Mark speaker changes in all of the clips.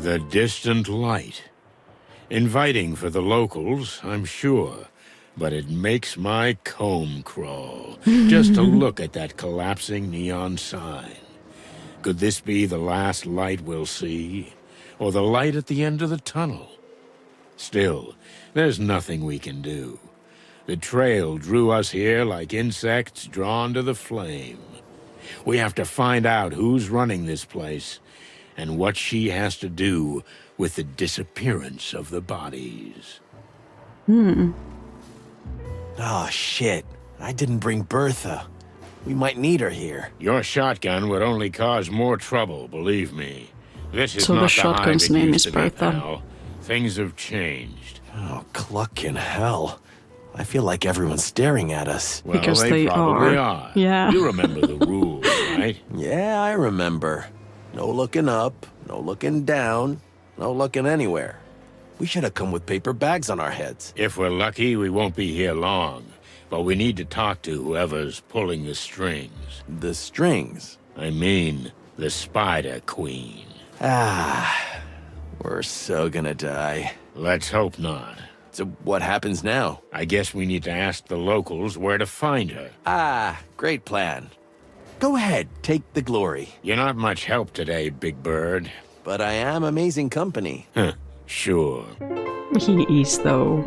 Speaker 1: The distant light. Inviting for the locals, I'm sure. But it makes my comb crawl just to look at that collapsing neon sign. Could this be the last light we'll see? Or the light at the end of the tunnel? Still, there's nothing we can do. The trail drew us here like insects drawn to the flame. We have to find out who's running this place, and what she has to do with the disappearance of the bodies.
Speaker 2: Oh, shit. I didn't bring Bertha. We might need her here.
Speaker 1: Your shotgun would only cause more trouble, believe me. This is
Speaker 3: So the
Speaker 1: not the Hive
Speaker 3: shotgun's
Speaker 1: it
Speaker 3: name
Speaker 1: used
Speaker 3: is
Speaker 1: to be,
Speaker 3: Bertha.
Speaker 1: pal. Things have changed.
Speaker 2: Oh, cluck in hell. I feel like everyone's staring at us.
Speaker 1: Well,
Speaker 3: Because
Speaker 1: they
Speaker 3: they
Speaker 1: probably
Speaker 3: are.
Speaker 1: are.
Speaker 3: Yeah.
Speaker 1: You remember the rules, right?
Speaker 2: Yeah, I remember. No looking up, no looking down, no looking anywhere. We should have come with paper bags on our heads.
Speaker 1: If we're lucky, we won't be here long. But we need to talk to whoever's pulling the strings.
Speaker 2: The strings.
Speaker 1: I mean, the Spider Queen.
Speaker 2: Ah, we're so gonna die.
Speaker 1: Let's hope not.
Speaker 2: So what happens now?
Speaker 1: I guess we need to ask the locals where to find her.
Speaker 2: Ah, great plan. Go ahead, take the glory.
Speaker 1: You're not much help today, Big Bird.
Speaker 2: But I am amazing company.
Speaker 1: Huh, sure.
Speaker 3: He is, though.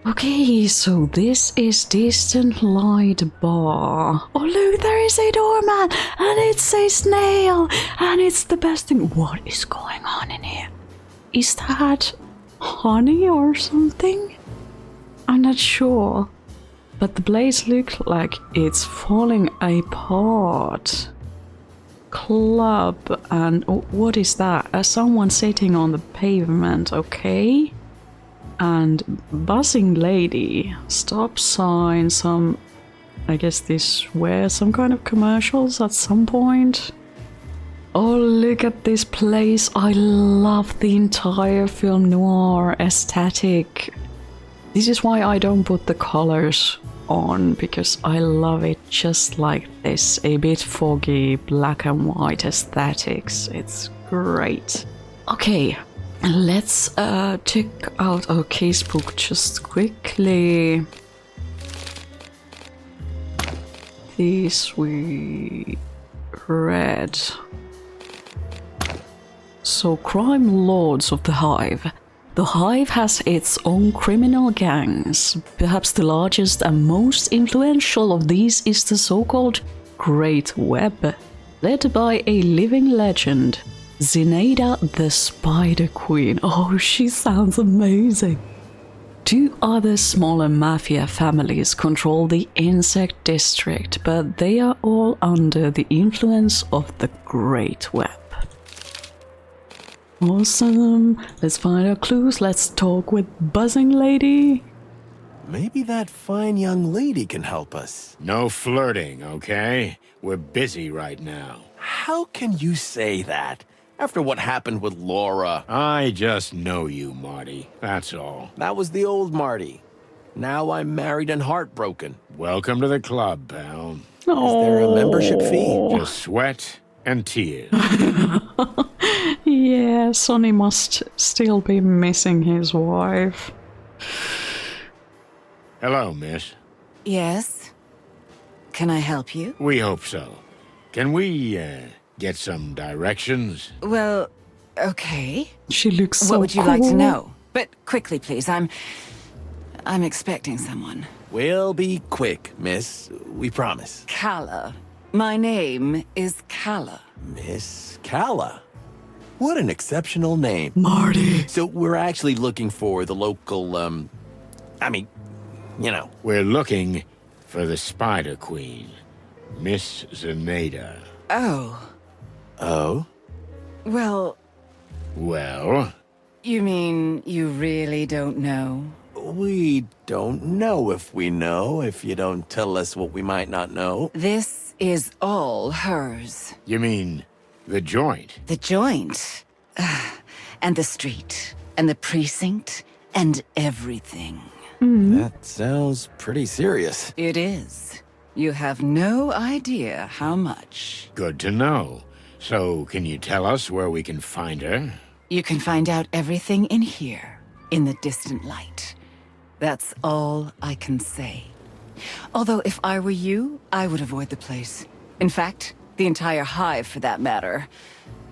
Speaker 3: Okay, so this is Distant Light Bar. Oh look, there is a doorman, and it's a snail, and it's the best thing. What is going on in here? Is that honey or something? I'm not sure. But the place looks like it's falling apart. Club and oh, what is that? Someone sitting on the pavement, okay? And buzzing lady, stop sign, some, I guess this were some kind of commercials at some point. Oh, look at this place. I love the entire film noir aesthetic. This is why I don't put the colors on, because I love it just like this, a bit foggy black and white aesthetics. It's great. Okay, let's check out our casebook just quickly. These we read. So, crime lords of the Hive. The Hive has its own criminal gangs. Perhaps the largest and most influential of these is the so-called Great Web, led by a living legend, Zenaida the Spider Queen. Oh, she sounds amazing. Two other smaller mafia families control the Insect District, but they are all under the influence of the Great Web. Awesome. Let's find our clues. Let's talk with Buzzing Lady.
Speaker 2: Maybe that fine young lady can help us.
Speaker 1: No flirting, okay? We're busy right now.
Speaker 2: How can you say that? After what happened with Laura.
Speaker 1: I just know you, Marty. That's all.
Speaker 2: That was the old Marty. Now I'm married and heartbroken.
Speaker 1: Welcome to the club, pal.
Speaker 2: Is there a membership fee?
Speaker 1: Just sweat and tears.
Speaker 3: Yeah, Sonny must still be missing his wife.
Speaker 1: Hello, miss.
Speaker 4: Yes? Can I help you?
Speaker 1: We hope so. Can we, get some directions?
Speaker 4: Well, okay.
Speaker 3: She looks so
Speaker 4: What would you
Speaker 3: cool.
Speaker 4: like to know? But quickly, please. I'm expecting someone.
Speaker 2: We'll be quick, miss. We promise.
Speaker 4: Calla. My name is Calla.
Speaker 2: Miss Calla. What an exceptional name.
Speaker 3: Marty.
Speaker 2: So we're actually looking for the local,
Speaker 1: We're looking for the Spider Queen, Miss Zenaida.
Speaker 4: Oh.
Speaker 2: Oh?
Speaker 4: Well,
Speaker 1: Well,
Speaker 4: you mean you really don't know?
Speaker 2: We don't know if we know, if you don't tell us what we might not know.
Speaker 4: This is all hers.
Speaker 1: you mean the joint?
Speaker 4: The joint. And the street. And the precinct. And everything.
Speaker 2: That sounds pretty serious.
Speaker 4: It is. You have no idea how much.
Speaker 1: Good to know. So, can you tell us where we can find her?
Speaker 4: You can find out everything in here, in the distant light. That's all I can say. Although if I were you, I would avoid the place. In fact, the entire hive for that matter.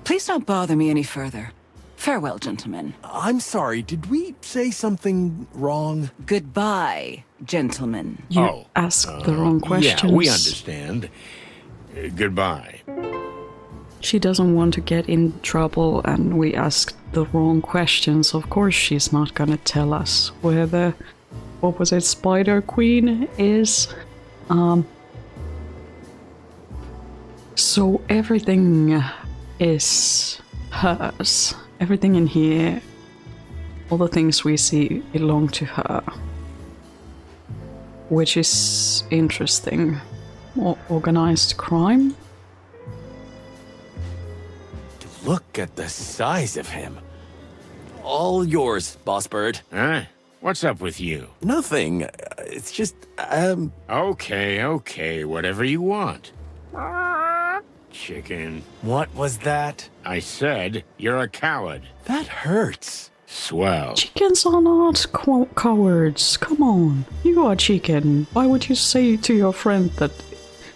Speaker 4: Please don't bother me any further. Farewell, gentlemen.
Speaker 2: I'm sorry, did we say something wrong?
Speaker 4: Goodbye, gentlemen.
Speaker 3: You asked the wrong questions.
Speaker 1: Yeah, we understand. Goodbye.
Speaker 3: She doesn't want to get in trouble, and we asked the wrong questions. Of course, she's not gonna tell us where the, what was it, Spider Queen is. So everything is hers. Everything in here, all the things we see belong to her. Which is interesting. Organized crime?
Speaker 2: Look at the size of him. All yours, Boss Bird.
Speaker 1: Huh? What's up with you?
Speaker 2: Nothing. It's just,
Speaker 1: Okay, whatever you want. Chicken.
Speaker 2: What was that?
Speaker 1: I said you're a coward.
Speaker 2: That hurts.
Speaker 1: Swell.
Speaker 3: Chickens are not cowards. Come on. You are a chicken. Why would you say to your friend that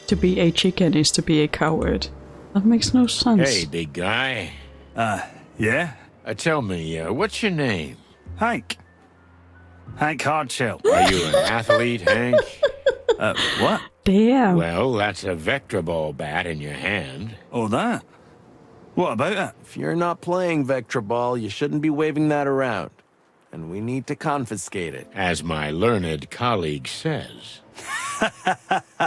Speaker 3: to be a chicken is to be a coward? That makes no sense.
Speaker 1: Hey, big guy.
Speaker 5: Yeah?
Speaker 1: Tell me, what's your name?
Speaker 5: Hank. Hank Hardshell.
Speaker 1: Are you an athlete, Hank?
Speaker 5: What?
Speaker 3: Damn.
Speaker 1: Well, that's a Vector Ball bat in your hand.
Speaker 5: Oh, that? What about it?
Speaker 2: If you're not playing Vectra Ball, you shouldn't be waving that around. And we need to confiscate it.
Speaker 1: As my learned colleague says.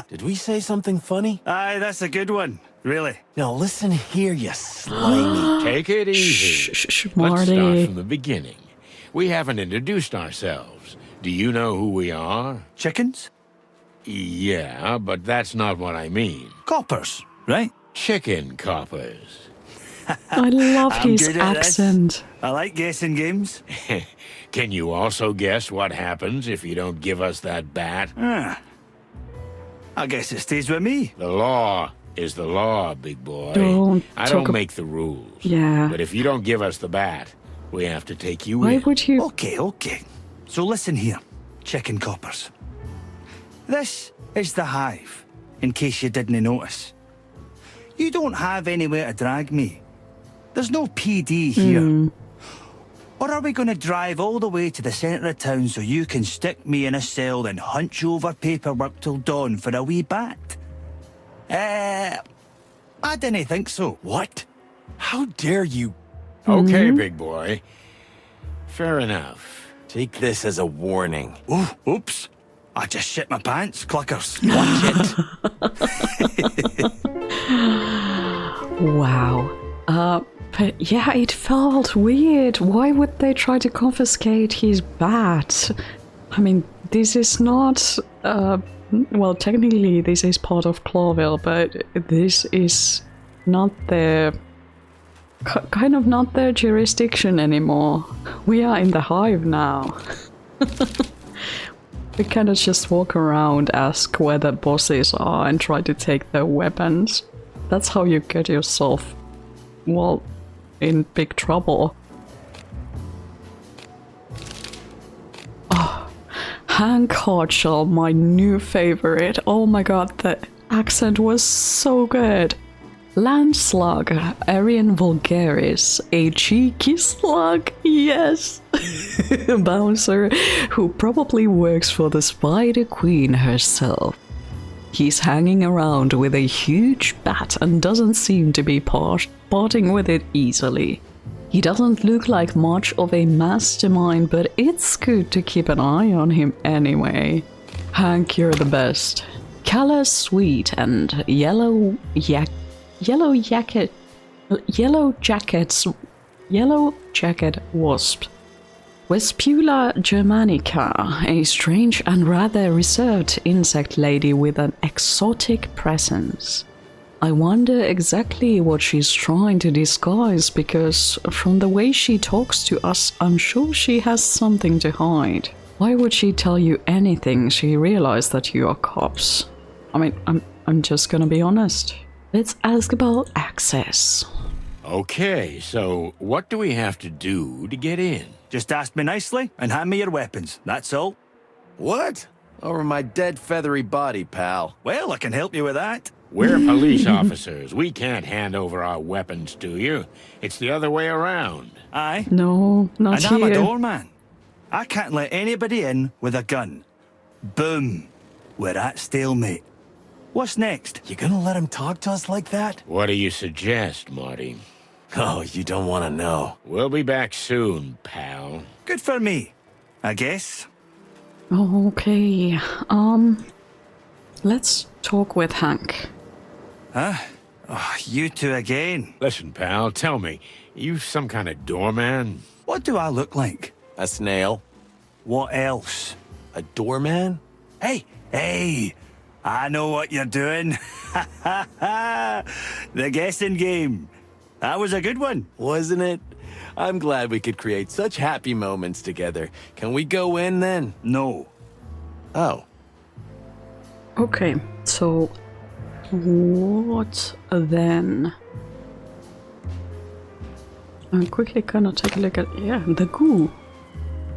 Speaker 2: Did we say something funny?
Speaker 5: Aye, that's a good one. Really.
Speaker 2: Now listen here, you slimy.
Speaker 1: Take it easy.
Speaker 3: Shh,
Speaker 1: Let's
Speaker 3: Marty.
Speaker 1: start from the beginning. We haven't introduced ourselves. Do you know who we are?
Speaker 5: Chickens?
Speaker 1: Yeah, but that's not what I mean.
Speaker 5: Coppers, right?
Speaker 1: Chicken coppers.
Speaker 3: I love
Speaker 5: I'm
Speaker 3: his
Speaker 5: good at this.
Speaker 3: accent.
Speaker 5: I like guessing games.
Speaker 1: Can you also guess what happens if you don't give us that bat?
Speaker 5: I guess it stays with me.
Speaker 1: The law is the law, big boy.
Speaker 3: Don't
Speaker 1: I
Speaker 3: talk
Speaker 1: don't
Speaker 3: ab-
Speaker 1: make the rules.
Speaker 3: Yeah.
Speaker 1: But if you don't give us the bat, we have to take you
Speaker 3: Why
Speaker 1: in.
Speaker 3: would you?
Speaker 5: Okay. So listen here, chicken coppers. This is the hive, in case you didn't notice. You don't have anywhere to drag me. There's no PD here. Or are we going to drive all the way to the centre of town so you can stick me in a cell and hunch over paperwork till dawn for a wee bat? I didn't think so.
Speaker 2: What? How dare you?
Speaker 1: Okay, big boy. Fair enough.
Speaker 2: Take this as a warning.
Speaker 5: Oh, oops. I just shit my pants, cluckers.
Speaker 2: Watch it.
Speaker 3: Wow. But yeah, it felt weird. Why would they try to confiscate his bat? I mean, this is not. Well, technically, this is part of Clawville, but this is not their. Kind of not their jurisdiction anymore. We are in the hive now. We cannot just walk around, ask where the bosses are, and try to take their weapons. That's how you get yourself, well, in big trouble. Oh, Hank Hardshell, my new favorite. Oh my god, the accent was so good. Land slug, Arian vulgaris, a cheeky slug, yes. Bouncer, who probably works for the Spider Queen herself. He's hanging around with a huge bat and doesn't seem to be parting with it easily. He doesn't look like much of a mastermind, but it's good to keep an eye on him anyway. Hank, you're the best. Color sweet and yellow jacket wasp. Vespula germanica, a strange and rather reserved insect lady with an exotic presence. I wonder exactly what she's trying to disguise, because from the way she talks to us, I'm sure she has something to hide. Why would she tell you anything she realized that you are cops? I mean, I'm just gonna be honest. Let's ask about access.
Speaker 1: Okay, so what do we have to do to get in?
Speaker 5: Just ask me nicely and hand me your weapons. That's all.
Speaker 2: What? Over my dead feathery body, pal.
Speaker 5: Well, I can help you with that.
Speaker 1: We're police officers. We can't hand over our weapons to you. It's the other way around.
Speaker 5: Aye.
Speaker 3: No, not
Speaker 5: And I'm a
Speaker 3: here.
Speaker 5: doorman. I can't let anybody in with a gun. Boom. We're at stalemate. What's next?
Speaker 2: You gonna let him talk to us like that?
Speaker 1: What do you suggest, Marty?
Speaker 2: Oh, you don't want to know.
Speaker 1: We'll be back soon, pal.
Speaker 5: Good for me, I guess.
Speaker 3: Okay. Let's talk with Hank.
Speaker 5: Oh, you two again.
Speaker 1: Listen, pal, tell me, you some kind of doorman?
Speaker 5: What do I look like?
Speaker 2: A snail?
Speaker 5: What else?
Speaker 2: A doorman?
Speaker 5: Hey, I know what you're doing. The guessing game. That was a good one.
Speaker 2: Wasn't it? I'm glad we could create such happy moments together. Can we go in then?
Speaker 5: No.
Speaker 2: Oh.
Speaker 3: Okay, so what then? I'm quickly gonna take a look at, yeah, the goo.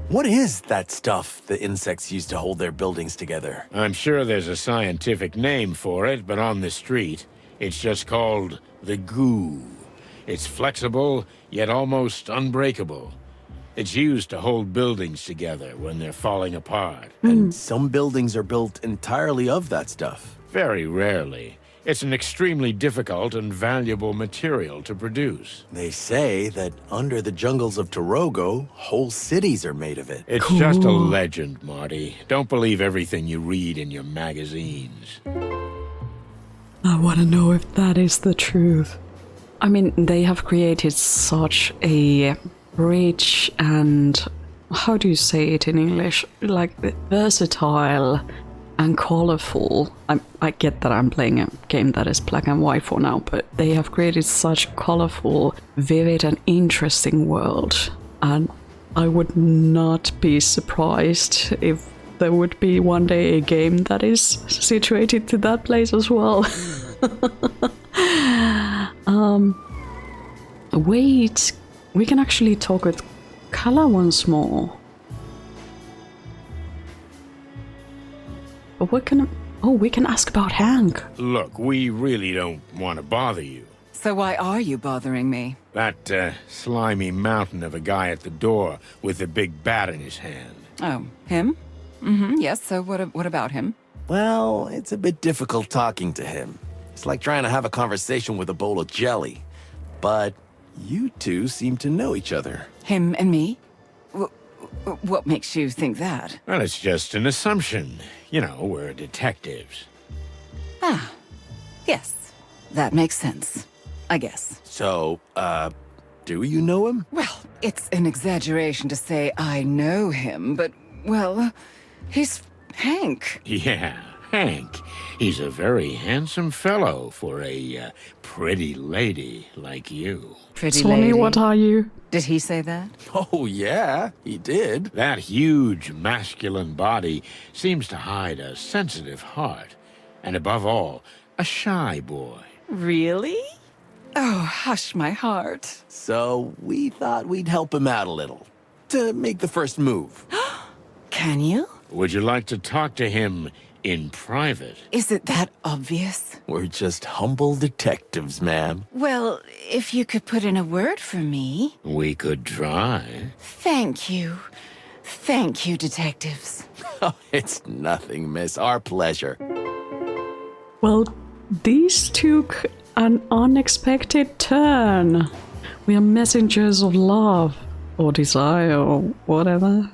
Speaker 2: What is that stuff the insects use to hold their buildings together?
Speaker 1: I'm sure there's a scientific name for it, but on the street, it's just called the goo. It's flexible, yet almost unbreakable. It's used to hold buildings together when they're falling apart.
Speaker 2: And some buildings are built entirely of that stuff.
Speaker 1: Very rarely. It's an extremely difficult and valuable material to produce.
Speaker 2: They say that under the jungles of Torogo, whole cities are made of it.
Speaker 1: It's just a legend, Marty. Don't believe everything you read in your magazines.
Speaker 3: I wanna know if that is the truth. I mean, they have created such a rich and, how do you say it in English? Like, versatile and colorful. I get that I'm playing a game that is black and white for now, but they have created such colorful, vivid and interesting world. And I would not be surprised if there would be one day a game that is situated to that place as well. Wait, we can actually talk with Kala once more. But what can... Oh, we can ask about Hank.
Speaker 1: Look, we really don't want to bother you.
Speaker 4: So why are you bothering me?
Speaker 1: That slimy mountain of a guy at the door with the big bat in his hand.
Speaker 4: Oh, him? Mm-hmm, yes, so what about him?
Speaker 2: Well, it's a bit difficult talking to him. It's like trying to have a conversation with a bowl of jelly. But you two seem to know each other.
Speaker 4: Him and me? What makes you think that?
Speaker 1: Well, it's just an assumption. You know, we're detectives.
Speaker 4: Ah, yes. That makes sense, I guess.
Speaker 2: So, do you know him?
Speaker 4: Well, it's an exaggeration to say I know him, but, well, he's Hank.
Speaker 1: Yeah, Hank. He's a very handsome fellow for a pretty lady like you.
Speaker 4: Pretty
Speaker 3: Sonny,
Speaker 4: lady.
Speaker 3: what are you?
Speaker 4: Did he say that?
Speaker 2: Oh, yeah, he did.
Speaker 1: That huge masculine body seems to hide a sensitive heart. And above all, a shy boy.
Speaker 4: Really? Oh, hush my heart.
Speaker 2: So, we thought we'd help him out a little. To make the first move.
Speaker 4: Can you?
Speaker 1: Would you like to talk to him in private?
Speaker 4: Is it that obvious?
Speaker 2: We're just humble detectives, ma'am.
Speaker 4: Well, if you could put in a word for me.
Speaker 1: We could try.
Speaker 4: Thank you. Thank you, detectives.
Speaker 2: Oh, it's nothing, miss. Our pleasure.
Speaker 3: Well, these took an unexpected turn. We are messengers of love, or desire, or whatever.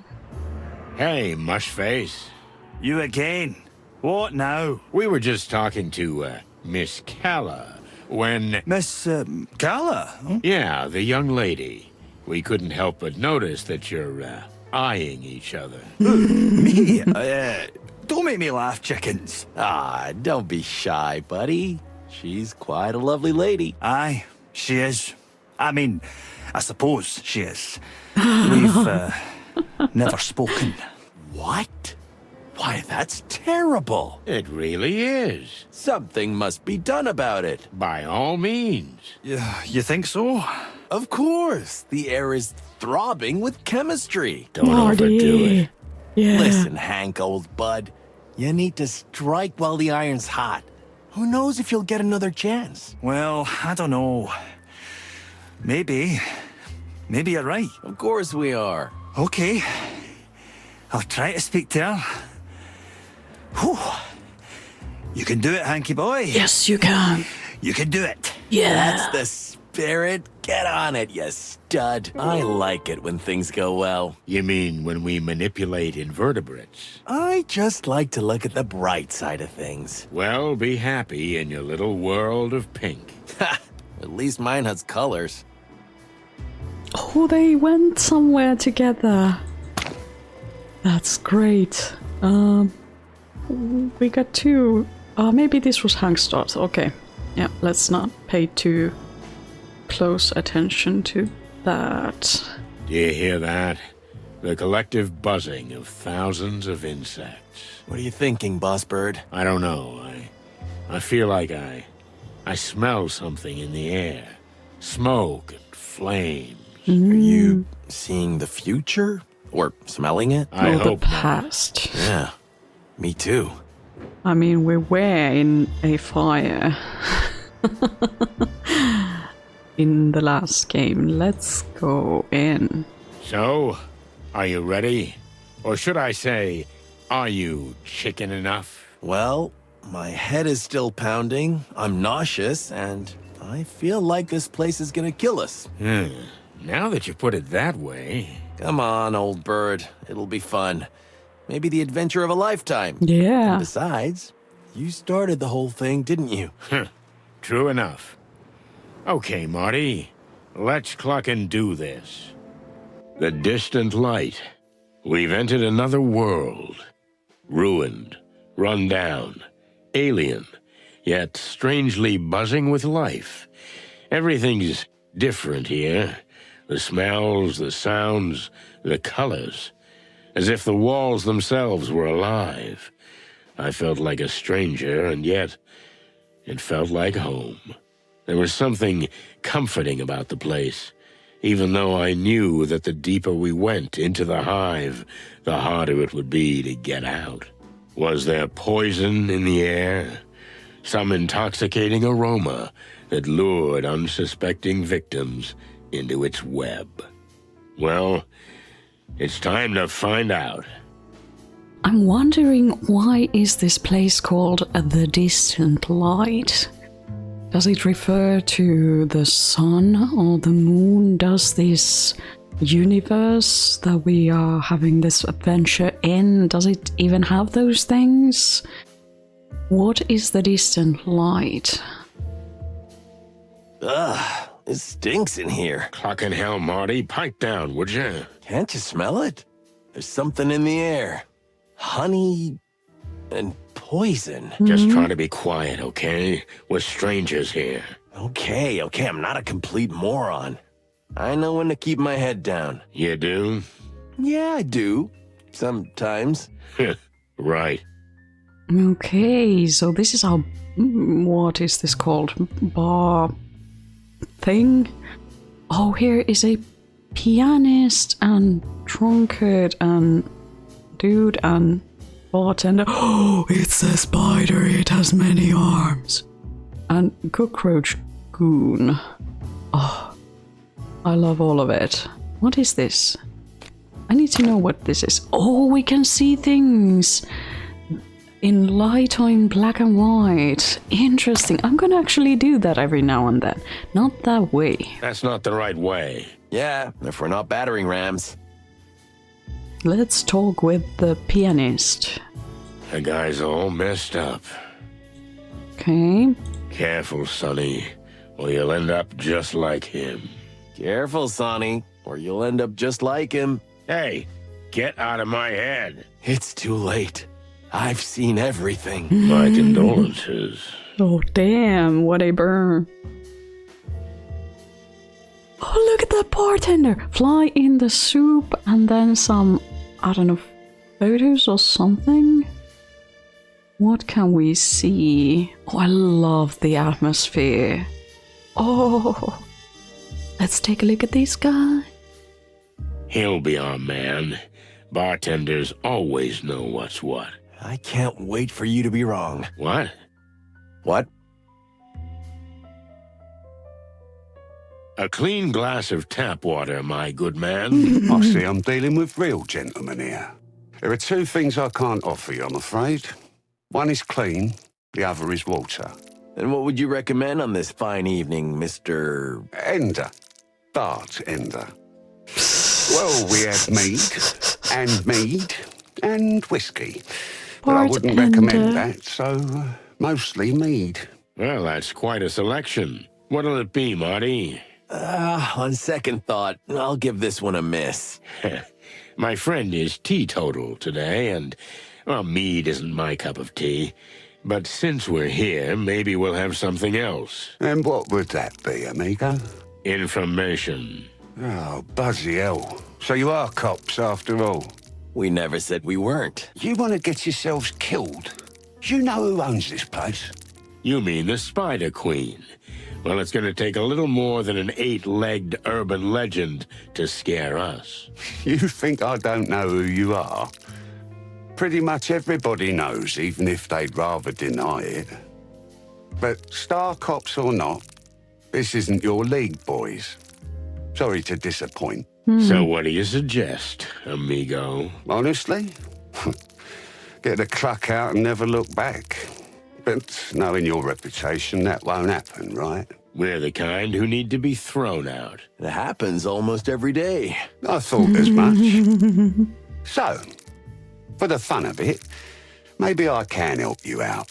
Speaker 1: Hey, Mushface.
Speaker 5: You again. What now?
Speaker 1: We were just talking to Miss Calla when...
Speaker 5: Miss, Kala? Huh?
Speaker 1: Yeah, the young lady. We couldn't help but notice that you're eyeing each other.
Speaker 5: Me? Don't make me laugh, chickens.
Speaker 2: Ah, don't be shy, buddy. She's quite a lovely lady.
Speaker 5: Aye, she is. I mean, I suppose she is. We've never spoken.
Speaker 2: What? Why, that's terrible.
Speaker 1: It really is.
Speaker 2: Something must be done about it.
Speaker 1: By all means.
Speaker 5: Yeah, you think so?
Speaker 2: Of course. The air is throbbing with chemistry.
Speaker 1: Don't overdo it.
Speaker 3: Yeah.
Speaker 2: Listen, Hank, old bud. You need to strike while the iron's hot. Who knows if you'll get another chance?
Speaker 5: Well, I don't know. Maybe. Maybe you're right.
Speaker 2: Of course we are.
Speaker 5: Okay. I'll try to speak to her. Whew. You can do it, Hanky boy.
Speaker 3: Yes, you can.
Speaker 5: You can do it.
Speaker 3: Yeah.
Speaker 2: That's the spirit. Get on it, you stud. I like it when things go well.
Speaker 1: You mean when we manipulate invertebrates?
Speaker 2: I just like to look at the bright side of things.
Speaker 1: Well, be happy in your little world of pink.
Speaker 2: Ha! At least mine has colors.
Speaker 3: Oh, they went somewhere together. That's great. We got two. Maybe this was Hank's start. Okay. Yeah, let's not pay too close attention to that.
Speaker 1: Do you hear that? The collective buzzing of thousands of insects.
Speaker 2: What are you thinking, Boss Bird?
Speaker 1: I don't know. I feel like I smell something in the air. Smoke and flames.
Speaker 2: Are you seeing the future? Or smelling it?
Speaker 1: I
Speaker 3: Or the
Speaker 1: hope not.
Speaker 3: past.
Speaker 2: Yeah, me too.
Speaker 3: I mean, we were in a fire in the last game. Let's go in.
Speaker 1: So, are you ready? Or should I say, are you chicken enough?
Speaker 2: Well, my head is still pounding, I'm nauseous, and I feel like this place is gonna kill us.
Speaker 1: Now that you put it that way.
Speaker 2: Come on, old bird. It'll be fun. Maybe the adventure of a lifetime.
Speaker 3: Yeah.
Speaker 2: Besides, you started the whole thing, didn't you?
Speaker 1: True enough. Okay, Marty. Let's cluck and do this. The distant light. We've entered another world. Ruined, run down, alien, yet strangely buzzing with life. Everything's different here. The smells, the sounds, the colors. As if the walls themselves were alive. I felt like a stranger, and yet it felt like home. There was something comforting about the place, even though I knew that the deeper we went into the hive, the harder it would be to get out. Was there poison in the air? Some intoxicating aroma that lured unsuspecting victims into its web? Well, it's time to find out.
Speaker 3: I'm wondering, why is this place called the Distant Light? Does it refer to the sun or the moon? Does this universe that we are having this adventure in, does it even have those things? What is the Distant Light?
Speaker 2: Ugh, it stinks in here.
Speaker 1: Clucking hell, Marty, pipe down, would you?
Speaker 2: Can't you smell it? There's something in the air. Honey and poison.
Speaker 1: Just trying to be quiet, okay? We're strangers here.
Speaker 2: Okay, I'm not a complete moron. I know when to keep my head down.
Speaker 1: You do?
Speaker 2: Yeah, I do. Sometimes.
Speaker 1: Right.
Speaker 3: Okay, so this is our... what is this called? Bar... thing? Oh, here is a pianist and drunkard and dude and bartender. Oh, it's a spider. It has many arms. And cockroach goon. Oh, I love all of it. What is this? I need to know what this is. Oh, we can see things in light or in black and white. Interesting. I'm gonna actually do that every now and then. Not that way.
Speaker 1: That's not the right way.
Speaker 2: Yeah, if we're not battering rams.
Speaker 3: Let's talk with the pianist.
Speaker 1: The guy's all messed up.
Speaker 3: Okay.
Speaker 1: Careful, Sonny, or you'll end up just like him.
Speaker 2: Careful, Sonny, or you'll end up just like him.
Speaker 1: Hey, get out of my head.
Speaker 2: It's too late. I've seen everything.
Speaker 1: My condolences.
Speaker 3: Oh, damn, what a burn. Oh, look at that bartender. Fly in the soup and then some, I don't know, photos or something? What can we see? Oh, I love the atmosphere. Oh, let's take a look at this guy.
Speaker 1: He'll be our man. Bartenders always know what's what.
Speaker 2: I can't wait for you to be wrong.
Speaker 1: What?
Speaker 2: What?
Speaker 1: A clean glass of tap water, my good man.
Speaker 6: I see I'm dealing with real gentlemen here. There are two things I can't offer you, I'm afraid. One is clean, the other is water.
Speaker 2: And what would you recommend on this fine evening, Mr.
Speaker 6: Ender. Bartender. Well, we have mead and whiskey. But I wouldn't recommend that, so mostly mead.
Speaker 1: Well, that's quite a selection. What'll it be, Marty?
Speaker 2: On second thought, I'll give this one a miss.
Speaker 1: My friend is teetotal today, and, well, mead isn't my cup of tea. But since we're here, maybe we'll have something else.
Speaker 6: And what would that be, amigo?
Speaker 1: Information.
Speaker 6: Oh, buzzy hell. So you are cops after all?
Speaker 2: We never said we weren't.
Speaker 6: You want to get yourselves killed? You know who owns this place?
Speaker 1: You mean the Spider Queen? Well, it's going to take a little more than an 8-legged urban legend to scare us.
Speaker 6: You think I don't know who you are? Pretty much everybody knows, even if they'd rather deny it. But star cops or not, this isn't your league, boys. Sorry to disappoint.
Speaker 1: So what do you suggest, amigo?
Speaker 6: Honestly? Get the cluck out and never look back. But knowing your reputation, that won't happen, right?
Speaker 1: We're the kind who need to be thrown out.
Speaker 2: It happens almost every day.
Speaker 6: I thought as much. So, for the fun of it, maybe I can help you out.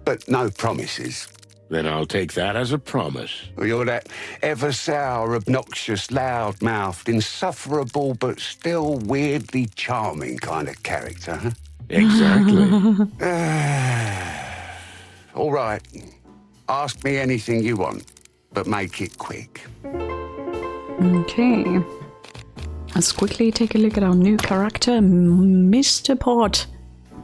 Speaker 6: But no promises.
Speaker 1: Then I'll take that as a promise.
Speaker 6: You're that ever-sour, obnoxious, loud-mouthed, insufferable but still weirdly charming kind of character, huh?
Speaker 1: Exactly.
Speaker 6: All right. Ask me anything you want, but make it quick.
Speaker 3: Okay. Let's quickly take a look at our new character, Mr.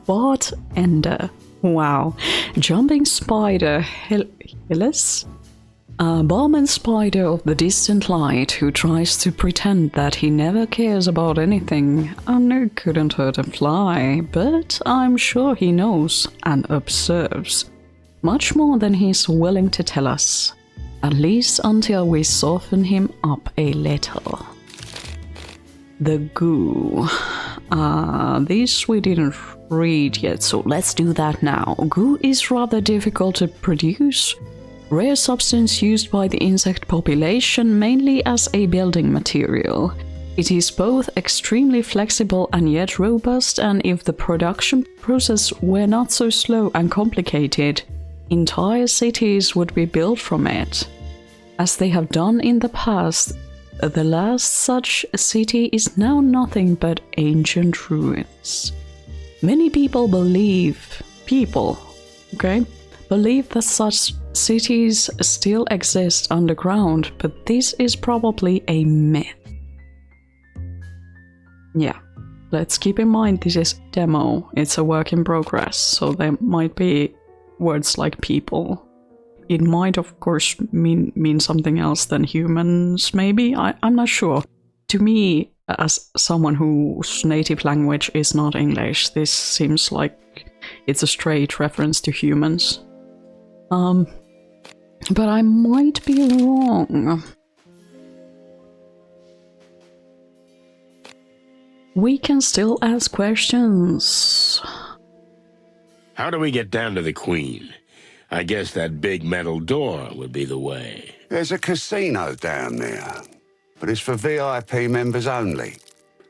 Speaker 3: Bartender. Wow. Jumping Spider Hillis? A barman spider of the distant light who tries to pretend that he never cares about anything. I know couldn't hurt a fly, but I'm sure he knows and observes. Much more than he's willing to tell us. At least until we soften him up a little. The goo. This we didn't read yet, so let's do that now. Goo is rather difficult to produce. Rare substance used by the insect population mainly as a building material. It is both extremely flexible and yet robust, and if the production process were not so slow and complicated, entire cities would be built from it. As they have done in the past, the last such city is now nothing but ancient ruins. Many people believe that such cities still exist underground, but this is probably a myth. Yeah, let's keep in mind this is demo, it's a work in progress, so there might be words like people. It might of course mean something else than humans, maybe? I'm not sure. To me, as someone whose native language is not English, this seems like it's a straight reference to humans. But I might be wrong. We can still ask questions.
Speaker 1: How do we get down to the Queen? I guess that big metal door would be the way.
Speaker 6: There's a casino down there, but it's for VIP members only.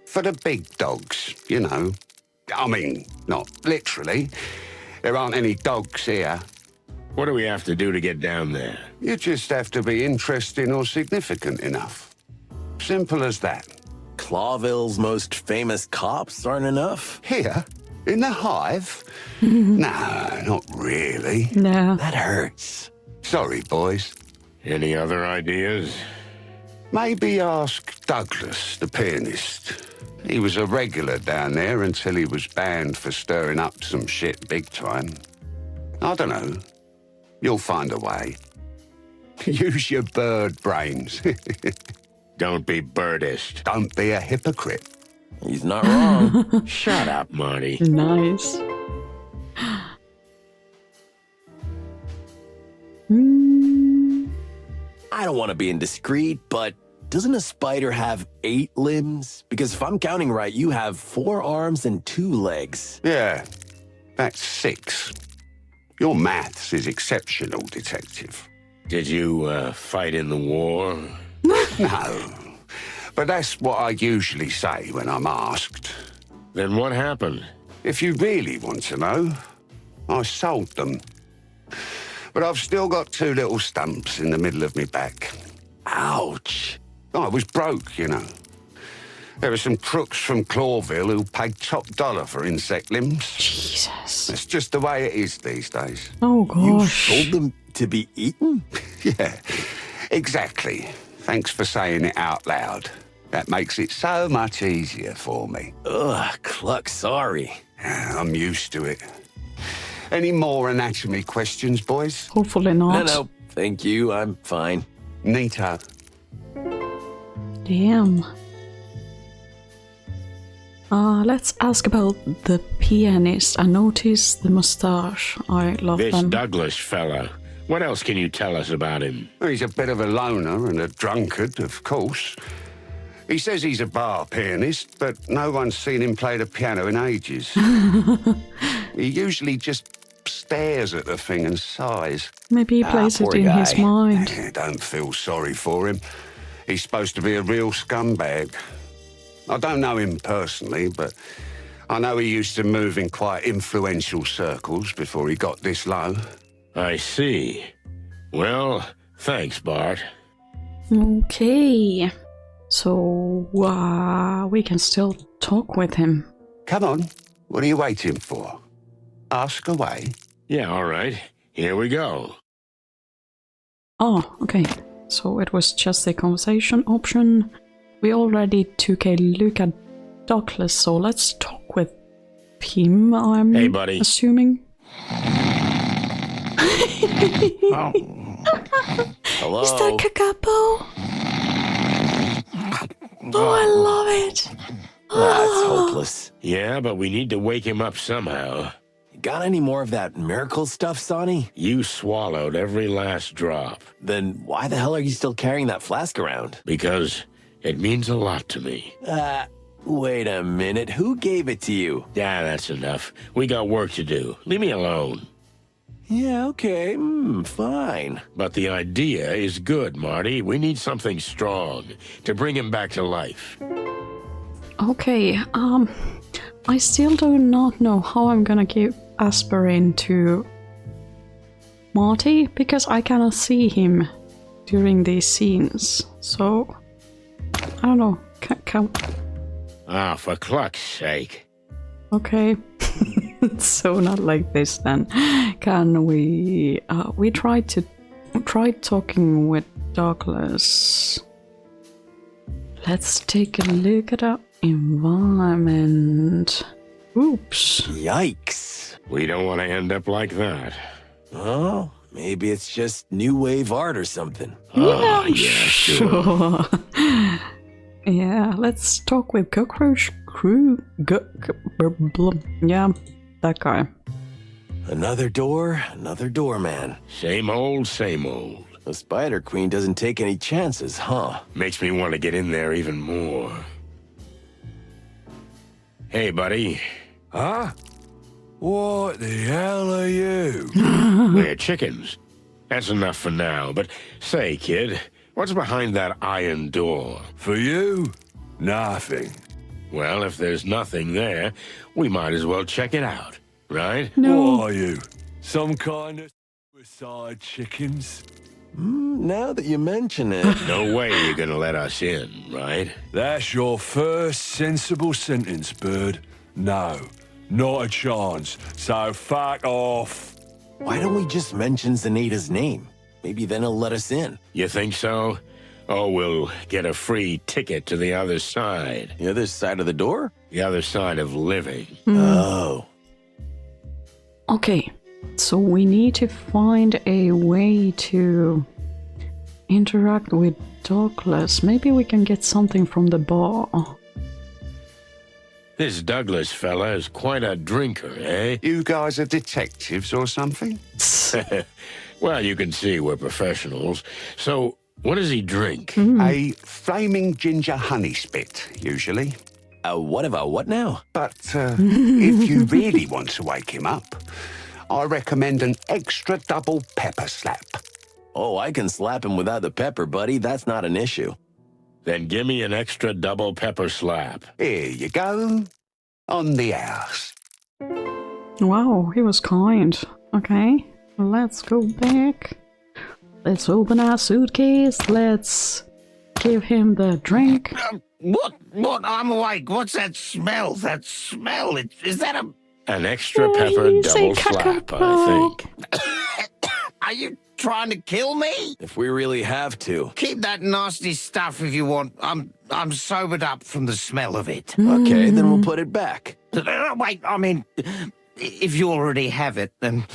Speaker 6: For the big dogs, you know. I mean, not literally. There aren't any dogs here.
Speaker 1: What do we have to do to get down there?
Speaker 6: You just have to be interesting or significant enough. Simple as that.
Speaker 2: Clawville's most famous cops aren't enough?
Speaker 6: Here? In the hive? No, not really.
Speaker 3: No.
Speaker 2: That hurts.
Speaker 6: Sorry, boys.
Speaker 1: Any other ideas?
Speaker 6: Maybe ask Douglas, the pianist. He was a regular down there until he was banned for stirring up some shit big time. I don't know. You'll find a way. Use your bird brains.
Speaker 1: Don't be birdist.
Speaker 6: Don't be a hypocrite.
Speaker 2: He's not wrong.
Speaker 1: Shut up, Marty.
Speaker 3: Nice.
Speaker 2: I don't want to be indiscreet, but doesn't a spider have 8 limbs? Because if I'm counting right, you have 4 arms and 2 legs.
Speaker 6: Yeah, that's 6. Your maths is exceptional, Detective.
Speaker 1: Did you fight in the war?
Speaker 6: No, but that's what I usually say when I'm asked.
Speaker 1: Then what happened?
Speaker 6: If you really want to know, I sold them. But I've still got 2 little stumps in the middle of me back.
Speaker 2: Ouch.
Speaker 6: I was broke, you know. There were some crooks from Clawville who paid top dollar for insect limbs.
Speaker 3: Jesus.
Speaker 6: That's just the way it is these days.
Speaker 3: Oh
Speaker 2: You
Speaker 3: gosh.
Speaker 2: sold them to be eaten?
Speaker 6: Yeah, exactly. Thanks for saying it out loud. That makes it so much easier for me.
Speaker 2: Ugh, Cluck, sorry.
Speaker 6: I'm used to it. Any more anatomy questions, boys?
Speaker 3: Hopefully
Speaker 2: No,
Speaker 3: not.
Speaker 2: no, thank you. I'm fine.
Speaker 6: Neato.
Speaker 3: Damn. Let's ask about the pianist. I noticed the mustache. I love
Speaker 1: This
Speaker 3: them.
Speaker 1: Douglas fella. What else can you tell us about him?
Speaker 6: He's a bit of a loner and a drunkard, of course. He says he's a bar pianist, but no one's seen him play the piano in ages. He usually just stares at the thing and sighs.
Speaker 3: Maybe he plays it
Speaker 2: poor
Speaker 3: in his
Speaker 2: guy.
Speaker 3: mind.
Speaker 6: Don't feel sorry for him. He's supposed to be a real scumbag. I don't know him personally, but I know he used to move in quite influential circles before he got this low.
Speaker 1: I see. Well, thanks, Bart.
Speaker 3: Okay. So, we can still talk with him.
Speaker 6: Come on, what are you waiting for? Ask away.
Speaker 1: Yeah, all right. Here we go.
Speaker 3: Oh, okay. So it was just the conversation option. We already took a look at Douglas, so let's talk with him, I'm
Speaker 1: Hey, buddy.
Speaker 3: assuming.
Speaker 2: Hello?
Speaker 3: Is that Kakapo? Oh, I love it.
Speaker 2: That's hopeless.
Speaker 1: Yeah, but we need to wake him up somehow.
Speaker 2: You got any more of that miracle stuff, Sonny?
Speaker 1: You swallowed every last drop
Speaker 2: Then why the hell are you still carrying that flask around?
Speaker 1: because it means a lot to me.
Speaker 2: Wait a minute. Who gave it to you?
Speaker 1: Yeah, that's enough. We got work to do. Leave me alone.
Speaker 2: Yeah, okay. Fine.
Speaker 1: But the idea is good, Marty. We need something strong to bring him back to life.
Speaker 3: Okay, I still do not know how I'm gonna give aspirin to Marty because I cannot see him during these scenes. So, I don't know. Can
Speaker 1: Ah, for Cluck's sake.
Speaker 3: okay. So not like this then. Can we? We tried talking with Douglas. Let's take a look at our environment. Oops.
Speaker 2: Yikes.
Speaker 1: We don't want to end up like that.
Speaker 2: Oh, maybe it's just new wave art or something.
Speaker 1: Oh, yeah, sure.
Speaker 3: Yeah, let's talk with Cockroach Crew. Yeah, that guy.
Speaker 2: Another door, man.
Speaker 1: Same old, same old.
Speaker 2: The Spider Queen doesn't take any chances, huh?
Speaker 1: Makes me want to get in there even more. Hey, buddy.
Speaker 2: Huh? What the hell are you?
Speaker 1: We're chickens. That's enough for now. But say, kid, what's behind that iron door?
Speaker 7: For you, nothing.
Speaker 1: Well, if there's nothing there, we might as well check it out, right?
Speaker 3: No.
Speaker 7: What are you? Some kind of suicide chickens?
Speaker 2: Now that you mention it.
Speaker 1: No way you're gonna let us in, right?
Speaker 7: That's your first sensible sentence, Bird. No, not a chance. So fuck off.
Speaker 2: Why don't we just mention Zenaita's name? Maybe then he'll let us in.
Speaker 1: You think so? Oh, we'll get a free ticket to the other side.
Speaker 2: The other side of the door?
Speaker 1: The other side of living.
Speaker 2: Oh.
Speaker 3: Okay, so we need to find a way to interact with Douglas. Maybe we can get something from the bar.
Speaker 1: This Douglas fella is quite a drinker, eh?
Speaker 6: You guys are detectives or something?
Speaker 1: Well, you can see we're professionals. So, what does he drink?
Speaker 6: A flaming ginger honey spit, usually.
Speaker 2: What now?
Speaker 6: But if you really want to wake him up, I recommend an extra double pepper slap.
Speaker 2: Oh, I can slap him without the pepper, buddy. That's not an issue.
Speaker 1: Then give me an extra double pepper slap.
Speaker 6: Here you go. On the house.
Speaker 3: Wow, he was kind. Okay, let's go back. Let's open our suitcase. Let's give him the drink.
Speaker 8: What? I'm awake. What's that smell? That smell? Is that a...
Speaker 1: An extra pepper
Speaker 3: He's a
Speaker 1: double slap, I think.
Speaker 8: Are you trying to kill me?
Speaker 2: If we really have to.
Speaker 8: Keep that nasty stuff if you want. I'm sobered up from the smell of it.
Speaker 2: Okay, then we'll put it back.
Speaker 8: Wait, I mean, if you already have it, then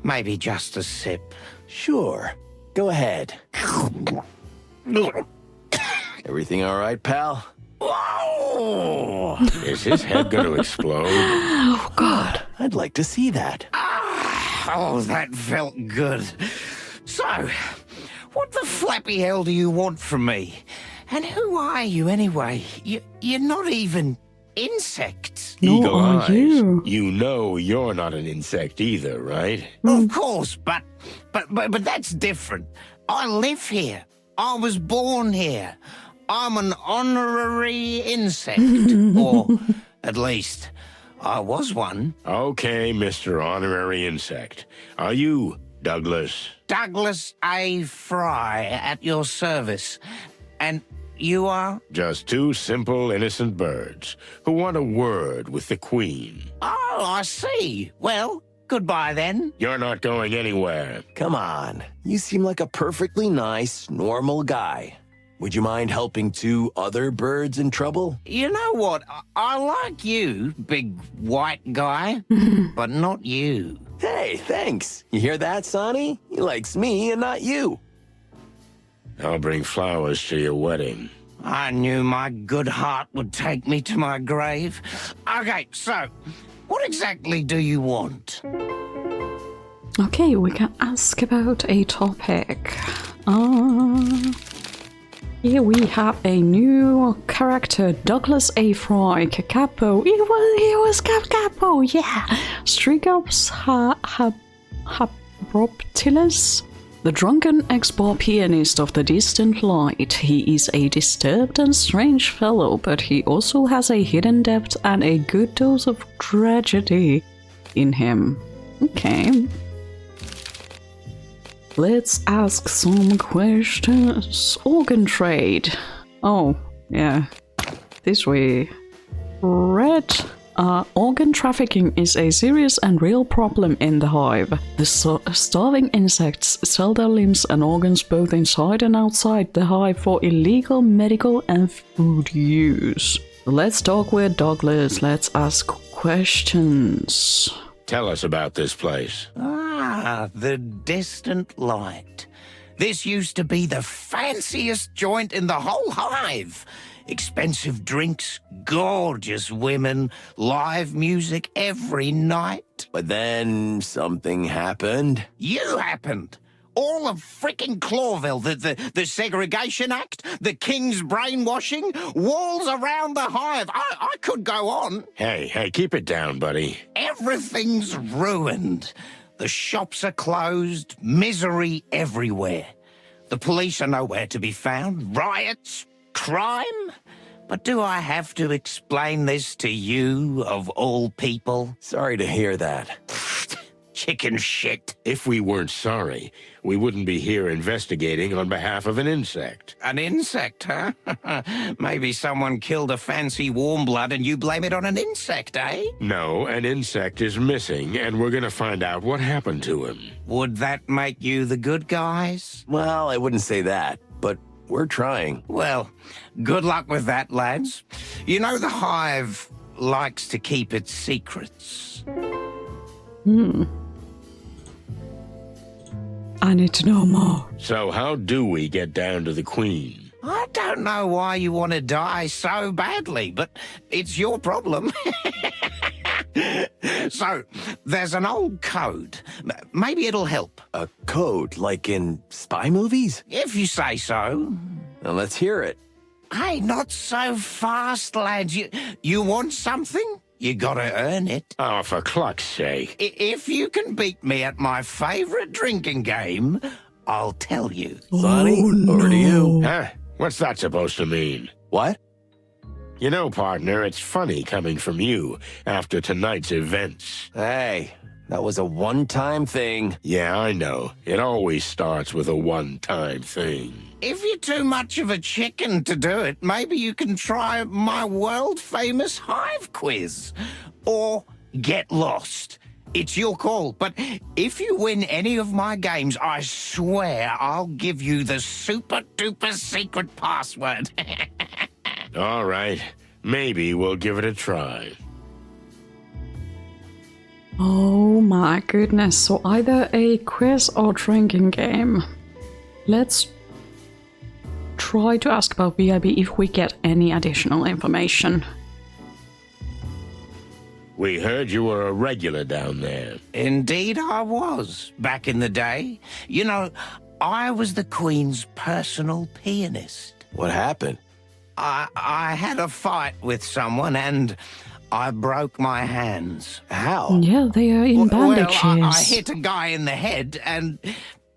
Speaker 8: maybe just a sip.
Speaker 2: Sure. Go ahead. Everything all right, pal?
Speaker 8: Whoa!
Speaker 1: Is his head going to explode?
Speaker 3: Oh God.
Speaker 2: I'd like to see that.
Speaker 8: Oh, that felt good. So, what the flappy hell do you want from me? And who are you anyway? You're not even insects.
Speaker 3: No,
Speaker 1: Eagle
Speaker 3: are
Speaker 1: eyes.
Speaker 3: you?
Speaker 1: You know you're not an insect either, right?
Speaker 8: Of course, but that's different. I live here. I was born here. I'm an honorary insect, or at least I was one.
Speaker 1: Okay, Mr. Honorary Insect. Are you Douglas?
Speaker 8: Douglas A. Fry at your service. And you are?
Speaker 1: Just two simple, innocent birds who want a word with the Queen.
Speaker 8: Oh, I see. Well, goodbye then.
Speaker 1: You're not going anywhere.
Speaker 2: Come on. You seem like a perfectly nice, normal guy. Would you mind helping two other birds in trouble?
Speaker 8: You know what? I like you, big white guy, but not you.
Speaker 2: Hey, thanks. You hear that, Sonny? He likes me and not you.
Speaker 1: I'll bring flowers to your wedding.
Speaker 8: I knew my good heart would take me to my grave. Okay, so, what exactly do you want?
Speaker 3: Okay, we can ask about a topic. Here we have a new character, Douglas A. Fry, Capo. He was Capo, yeah. Strigops Habroptilus, the drunken ex-bar pianist of the distant light. He is a disturbed and strange fellow, but he also has a hidden depth and a good dose of tragedy in him. Okay. Let's ask some questions. Organ trade. Oh, yeah. This way. Red. Organ trafficking is a serious and real problem in the hive. The starving insects sell their limbs and organs both inside and outside the hive for illegal medical and food use. Let's talk with Douglas. Let's ask questions.
Speaker 1: Tell us about this place.
Speaker 8: Ah, the distant light. This used to be the fanciest joint in the whole hive. Expensive drinks, gorgeous women, live music every night.
Speaker 2: But then something happened.
Speaker 8: You happened. All of frickin' Clawville, the Segregation Act, the King's brainwashing, walls around the hive. I could go on.
Speaker 1: Hey, keep it down, buddy.
Speaker 8: Everything's ruined. The shops are closed, misery everywhere. The police are nowhere to be found, riots, crime. But do I have to explain this to you, of all people?
Speaker 2: Sorry to hear that.
Speaker 8: Chicken shit.
Speaker 1: If we weren't sorry, we wouldn't be here investigating on behalf of an insect.
Speaker 8: An insect, huh? Maybe someone killed a fancy warm blood and you blame it on an insect, eh?
Speaker 1: No, an insect is missing, and we're gonna find out what happened to him.
Speaker 8: Would that make you the good guys?
Speaker 2: Well, I wouldn't say that, but We're trying.
Speaker 8: Well, good luck with that, lads. You know the Hive likes to keep its secrets.
Speaker 3: I need to know more.
Speaker 1: So how do we get down to the Queen?
Speaker 8: I don't know why you want to die so badly, but it's your problem. So, there's an old code. Maybe it'll help.
Speaker 2: A code, like in spy movies?
Speaker 8: If you say so.
Speaker 2: Now let's hear it.
Speaker 8: Hey, not so fast, lads. You want something? You gotta earn it.
Speaker 1: Oh, for cluck's sake.
Speaker 8: If you can beat me at my favorite drinking game, I'll tell you.
Speaker 2: Sonny, over to you.
Speaker 1: Huh? What's that supposed to mean?
Speaker 2: What?
Speaker 1: You know, partner, it's funny coming from you after tonight's events.
Speaker 2: Hey, that was a one-time thing.
Speaker 1: Yeah, I know. It always starts with a one-time thing.
Speaker 8: If you're too much of a chicken to do it, maybe you can try my world-famous Hive quiz. Or get lost. It's your call, but if you win any of my games, I swear I'll give you the super-duper secret password.
Speaker 1: All right. Maybe we'll give it a try.
Speaker 3: Oh my goodness. So either a quiz or drinking game. Let's try to ask about VIB if we get any additional information.
Speaker 1: We heard you were a regular down there.
Speaker 8: Indeed I was, back in the day. You know, I was the Queen's personal pianist.
Speaker 2: What happened?
Speaker 8: I had a fight with someone and I broke my hands.
Speaker 2: How?
Speaker 3: Yeah, they are in bandages.
Speaker 8: Well, I hit a guy in the head and,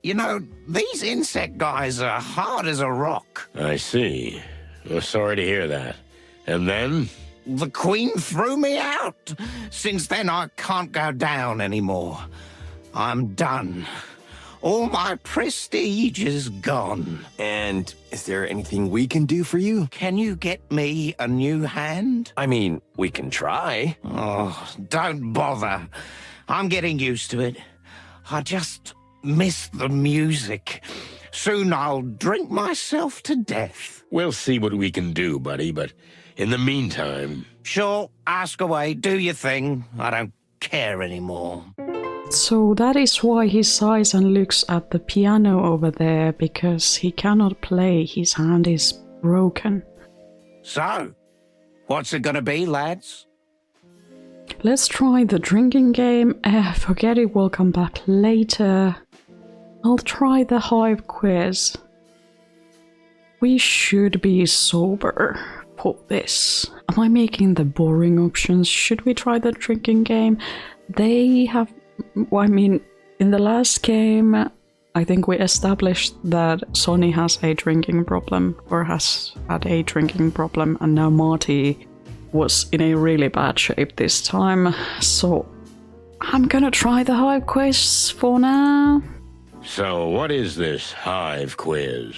Speaker 8: you know, these insect guys are hard as a rock.
Speaker 1: I see. Well, sorry to hear that. And then?
Speaker 8: The Queen threw me out. Since then, I can't go down anymore. I'm done. All my prestige is gone.
Speaker 2: And is there anything we can do for you?
Speaker 8: Can you get me a new hand?
Speaker 2: I mean, we can try.
Speaker 8: Oh, don't bother. I'm getting used to it. I just miss the music. Soon I'll drink myself to death.
Speaker 1: We'll see what we can do, buddy, but in the meantime...
Speaker 8: Sure, ask away, do your thing. I don't care anymore.
Speaker 3: So that is why he sighs and looks at the piano over there, because he cannot play. His hand is broken.
Speaker 8: So, what's it gonna be, lads?
Speaker 3: Let's try the drinking game. Forget it, we'll come back later. I'll try the Hive quiz. We should be sober for this. Am I making the boring options? Should we try the drinking game? They have... I mean, in the last game, I think we established that Sonny has a drinking problem, or has had a drinking problem, and now Marty was in a really bad shape this time. So I'm gonna try the Hive quiz for now.
Speaker 1: So what is this Hive quiz?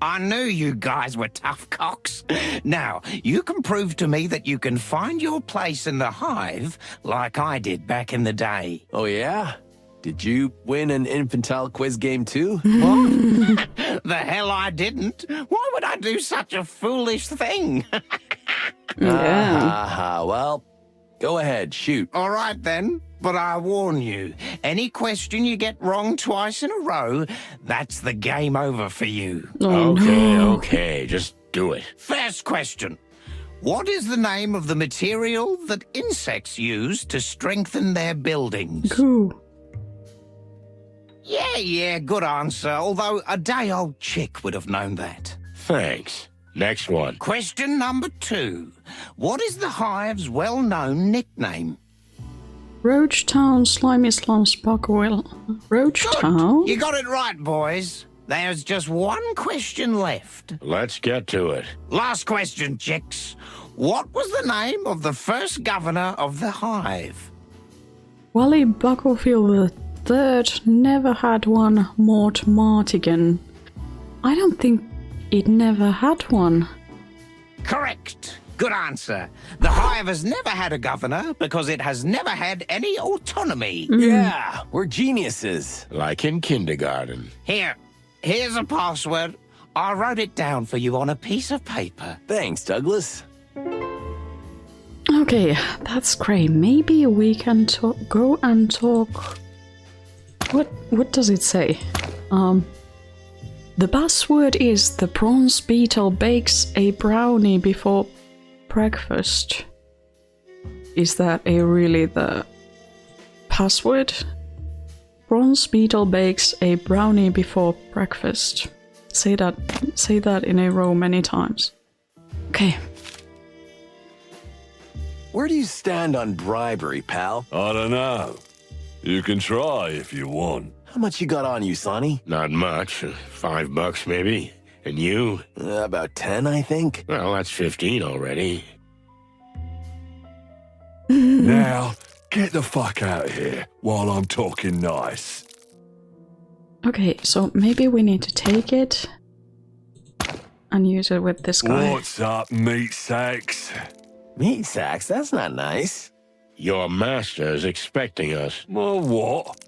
Speaker 8: I knew you guys were tough cocks. Now, you can prove to me that you can find your place in the Hive like I did back in the day.
Speaker 2: Oh, yeah? Did you win an infantile quiz game too?
Speaker 8: What? The hell I didn't. Why would I do such a foolish thing?
Speaker 3: Yeah.
Speaker 2: Well, go ahead, shoot.
Speaker 8: All right then, but I warn you, any question you get wrong twice in a row, that's the game over for you.
Speaker 3: Oh,
Speaker 1: Okay,
Speaker 3: no.
Speaker 1: okay, just do it.
Speaker 8: First question. What is the name of the material that insects use to strengthen their buildings?
Speaker 3: Cool.
Speaker 8: Yeah, good answer, although a day-old chick would have known that.
Speaker 1: Thanks. Next one.
Speaker 8: Question number 2. What is the Hive's well-known nickname?
Speaker 3: Roach Town, Slimy Slums, Buckwill. Roach Town?
Speaker 8: You got it right, boys. There's just one question left.
Speaker 1: Let's get to it.
Speaker 8: Last question, chicks. What was the name of the first governor of the Hive?
Speaker 3: Wally Bucklefield III never had one. Mort Martigan. I don't think it never had one.
Speaker 8: Correct. Good answer. The Hive has never had a governor because it has never had any autonomy.
Speaker 2: Yeah, we're geniuses.
Speaker 1: Like in kindergarten.
Speaker 8: Here's a password. I wrote it down for you on a piece of paper.
Speaker 2: Thanks, Douglas.
Speaker 3: Okay, that's great. Maybe we can go and talk. What does it say? The password is the bronze beetle bakes a brownie before breakfast. Is that really the password? Bronze beetle bakes a brownie before breakfast. Say that in a row many times. Okay.
Speaker 2: Where do you stand on bribery, pal?
Speaker 7: I don't know. You can try if you want.
Speaker 2: How much you got on you, Sonny?
Speaker 1: Not much. $5 maybe. And you?
Speaker 2: About 10, I think.
Speaker 1: Well, that's 15 already.
Speaker 7: Now, get the fuck out of here while I'm talking nice.
Speaker 3: Okay, so maybe we need to take it and use it with this guy.
Speaker 7: What's up, meat sacks?
Speaker 2: Meat sacks? That's not nice.
Speaker 1: Your master's expecting us.
Speaker 7: Well, what?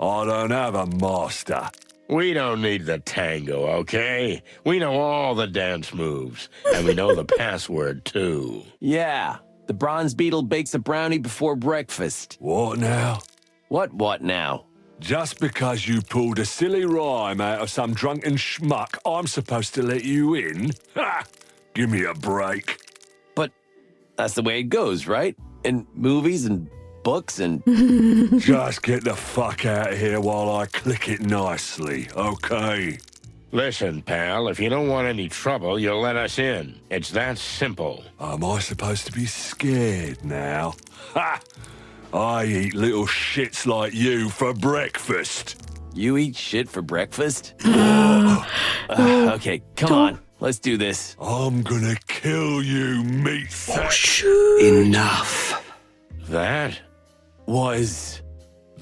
Speaker 7: I don't have a master.
Speaker 1: We don't need the tango, okay? We know all the dance moves, and we know the password, too.
Speaker 2: Yeah, the bronze beetle bakes a brownie before breakfast.
Speaker 7: What now?
Speaker 2: What now?
Speaker 7: Just because you pulled a silly rhyme out of some drunken schmuck, I'm supposed to let you in? Ha! Give me a break.
Speaker 2: But that's the way it goes, right? In movies and books and...
Speaker 7: Just get the fuck out of here while I click it nicely, okay?
Speaker 1: Listen, pal, if you don't want any trouble, you'll let us in. It's that simple.
Speaker 7: Am I supposed to be scared now? Ha! I eat little shits like you for breakfast.
Speaker 2: You eat shit for breakfast? Okay, come on. Let's do this.
Speaker 7: I'm gonna kill you, meat sack.
Speaker 9: Enough.
Speaker 1: That?
Speaker 2: Was...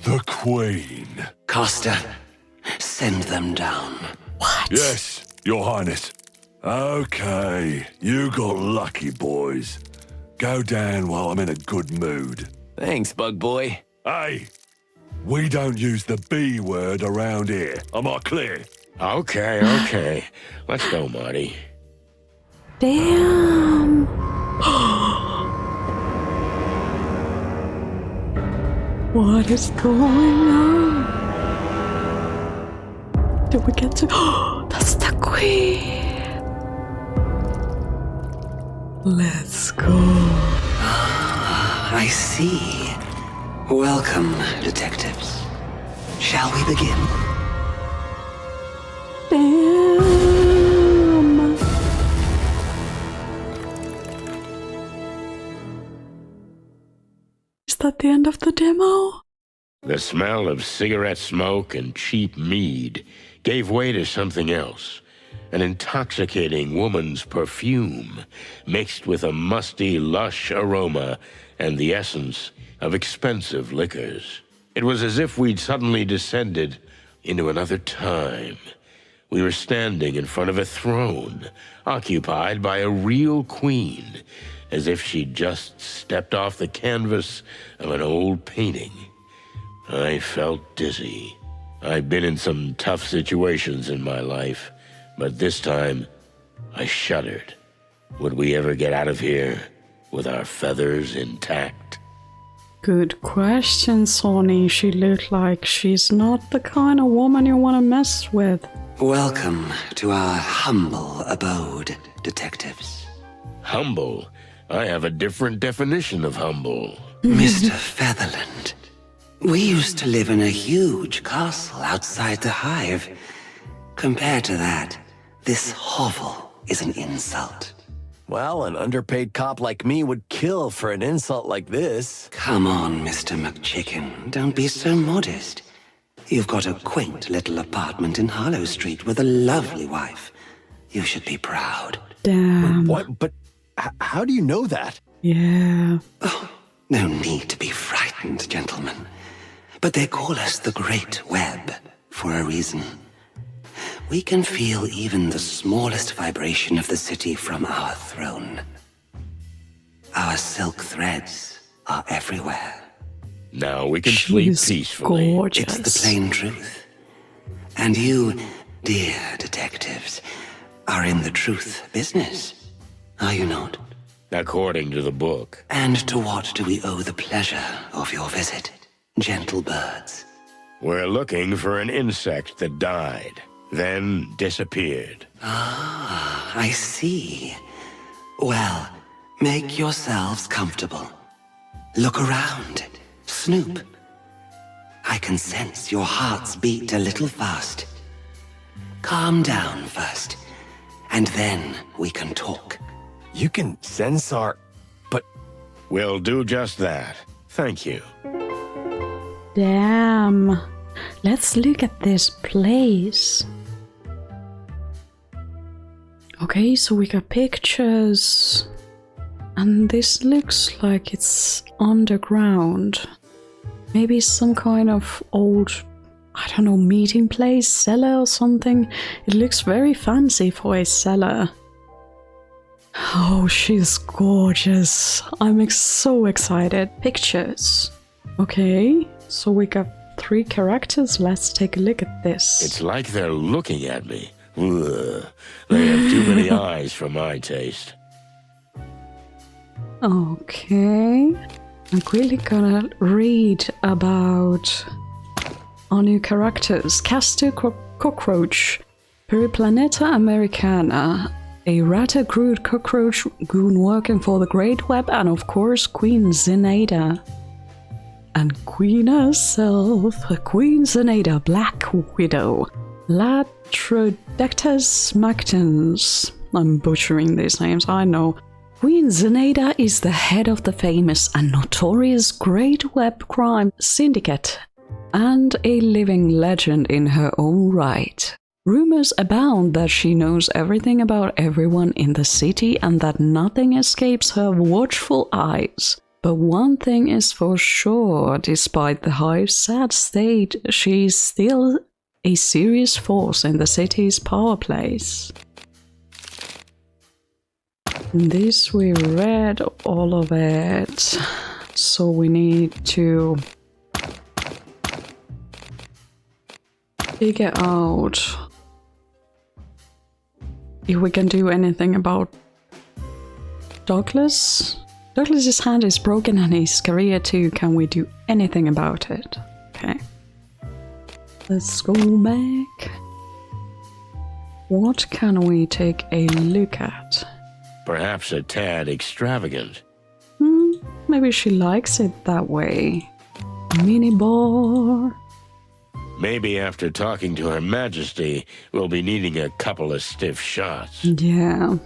Speaker 7: The Queen.
Speaker 9: Costa, send them down.
Speaker 7: Yes, Your Highness. Okay, you got lucky, boys. Go down while I'm in a good mood.
Speaker 2: Thanks, Bug Boy.
Speaker 7: Hey, we don't use the B word around here. Am I clear?
Speaker 1: Okay. Let's go, Marty.
Speaker 3: Damn. What is going on? Did we get to... That's the queen. Let's go.
Speaker 9: I see. Welcome, detectives. Shall we begin?
Speaker 3: Damn. Is that the end of the demo?
Speaker 1: The smell of cigarette smoke and cheap mead gave way to something else. An intoxicating woman's perfume mixed with a musty, lush aroma and the essence of expensive liquors. It was as if we'd suddenly descended into another time. We were standing in front of a throne, occupied by a real queen, as if she'd just stepped off the canvas of an old painting. I felt dizzy. I've been in some tough situations in my life, but this time, I shuddered. Would we ever get out of here with our feathers intact?
Speaker 3: Good question, Sonny. She looked like she's not the kind of woman you want to mess with.
Speaker 9: Welcome to our humble abode, detectives.
Speaker 1: Humble? I have a different definition of humble.
Speaker 9: Mr. Featherland, we used to live in a huge castle outside the Hive. Compared to that, this hovel is an insult.
Speaker 2: Well, an underpaid cop like me would kill for an insult like this.
Speaker 9: Come on, Mr. McChicken. Don't be so modest. You've got a quaint little apartment in Harlow Street with a lovely wife. You should be proud.
Speaker 3: Damn.
Speaker 2: What? But how do you know that?
Speaker 3: Yeah.
Speaker 9: Oh, no need to be frightened, gentlemen. But they call us the Great Web for a reason. We can feel even the smallest vibration of the city from our throne. Our silk threads are everywhere.
Speaker 1: Now we can sleep
Speaker 3: She's
Speaker 1: peacefully.
Speaker 3: gorgeous.
Speaker 9: It's the plain truth. And you, dear detectives, are in the truth business, are you not?
Speaker 1: According to the book.
Speaker 9: And to what do we owe the pleasure of your visit, gentle birds?
Speaker 1: We're looking for an insect that died, then disappeared.
Speaker 9: Ah, I see. Well, make yourselves comfortable. Look around. Snoop. I can sense your hearts beat a little fast. Calm down first, and then we can talk.
Speaker 2: You can sense our... But
Speaker 1: We'll do just that. Thank you.
Speaker 3: Damn. Let's look at this place. Okay, so we got pictures. And this looks like it's underground. Maybe some kind of old, I don't know, meeting place, cellar or something. It looks very fancy for a cellar. Oh, she's gorgeous. I'm so excited. Pictures. Okay, so we got 3 characters. Let's take a look at this.
Speaker 1: It's like they're looking at me. Ugh. They have too many eyes for my taste.
Speaker 3: Okay. I'm really gonna read about our new characters. Castor Cockroach, Periplaneta Americana, a Rattercrude cockroach goon working for the Great Web, and of course Queen Zenada. And Queen herself, Queen Zenada, Black Widow, Latrodectus Mactans. I'm butchering these names, I know. Queen Zenada is the head of the famous and notorious Great Web Crime Syndicate, and a living legend in her own right. Rumors abound that she knows everything about everyone in the city and that nothing escapes her watchful eyes. But one thing is for sure, despite the Hive's sad state, she is still a serious force in the city's power plays. This we read all of it, so we need to figure out if we can do anything about Douglas. Douglas's hand is broken and his career too. Can we do anything about it? Okay. Let's go back. What can we take a look at?
Speaker 1: Perhaps a tad extravagant.
Speaker 3: Maybe she likes it that way. Mini bar.
Speaker 1: Maybe after talking to Her Majesty, we'll be needing a couple of stiff shots.
Speaker 3: Yeah.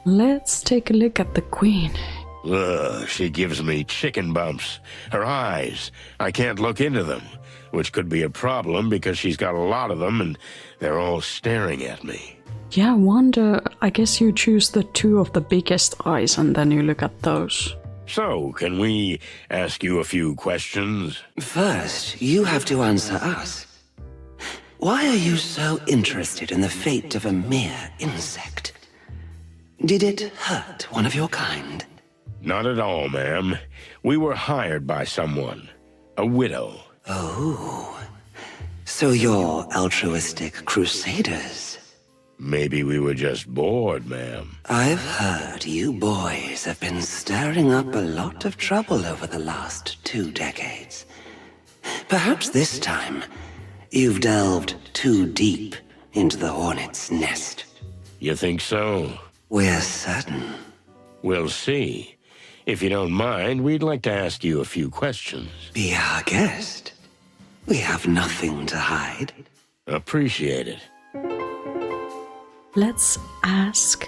Speaker 3: Let's take a look at the Queen.
Speaker 1: Ugh, she gives me chicken bumps. Her eyes, I can't look into them, which could be a problem because she's got a lot of them and they're all staring at me.
Speaker 3: Yeah, I wonder, I guess you choose the 2 of the biggest eyes and then you look at those.
Speaker 1: So, can we ask you a few questions?
Speaker 9: First, you have to answer us. Why are you so interested in the fate of a mere insect? Did it hurt one of your kind?
Speaker 1: Not at all, ma'am. We were hired by someone. A widow.
Speaker 9: Oh. So you're altruistic crusaders?
Speaker 1: Maybe we were just bored, ma'am.
Speaker 9: I've heard you boys have been stirring up a lot of trouble over the last 2 decades. Perhaps this time, you've delved too deep into the hornet's nest.
Speaker 1: You think so?
Speaker 9: We're certain.
Speaker 1: We'll see. If you don't mind, we'd like to ask you a few questions.
Speaker 9: Be our guest. We have nothing to hide.
Speaker 1: Appreciate it.
Speaker 3: Let's ask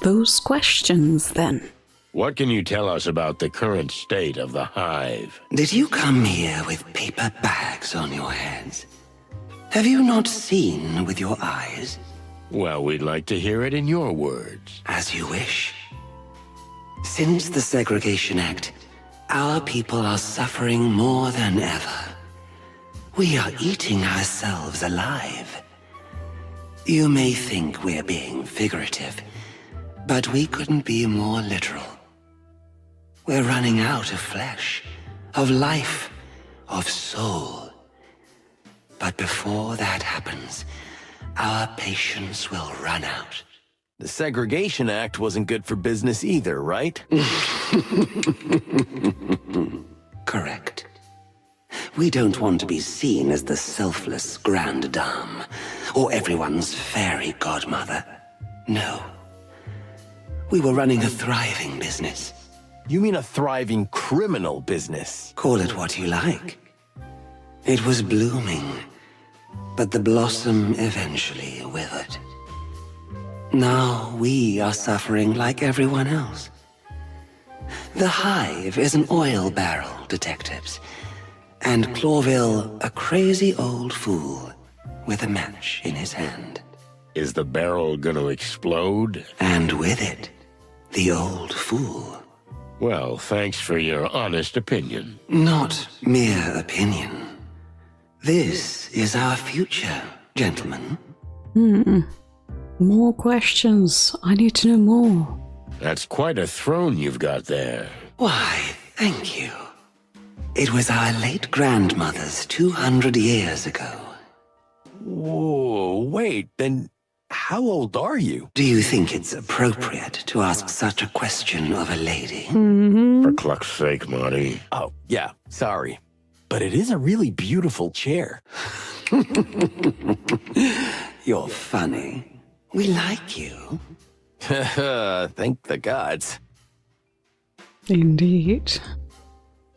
Speaker 3: those questions then.
Speaker 1: What can you tell us about the current state of the Hive?
Speaker 9: Did you come here with paper bags on your heads? Have you not seen with your eyes?
Speaker 1: Well, we'd like to hear it in your words.
Speaker 9: As you wish. Since the Segregation Act, our people are suffering more than ever. We are eating ourselves alive. You may think we're being figurative, but we couldn't be more literal. We're running out of flesh, of life, of soul. But before that happens, our patience will run out.
Speaker 2: The Segregation Act wasn't good for business either, right?
Speaker 9: Correct. We don't want to be seen as the selfless grande dame, or everyone's fairy godmother. No. We were running a thriving business.
Speaker 2: You mean a thriving criminal business?
Speaker 9: Call it what you like. It was blooming, but the blossom eventually withered. Now we are suffering like everyone else. The Hive is an oil barrel, detectives, and Clawville a crazy old fool with a match in his hand.
Speaker 1: Is the barrel gonna explode?
Speaker 9: And with it, the old fool.
Speaker 1: Well, thanks for your honest opinion.
Speaker 9: Not mere opinion. This is our future, gentlemen.
Speaker 3: More questions. I need to know more.
Speaker 1: That's quite a throne you've got there.
Speaker 9: Why, thank you. It was our late grandmother's 200 years ago.
Speaker 2: Whoa, wait, then how old are you?
Speaker 9: Do you think it's appropriate to ask such a question of a lady?
Speaker 1: For cluck's sake, Marty.
Speaker 2: Oh, yeah, sorry. But it is a really beautiful chair.
Speaker 9: You're funny. We like you.
Speaker 2: Thank the gods.
Speaker 3: Indeed.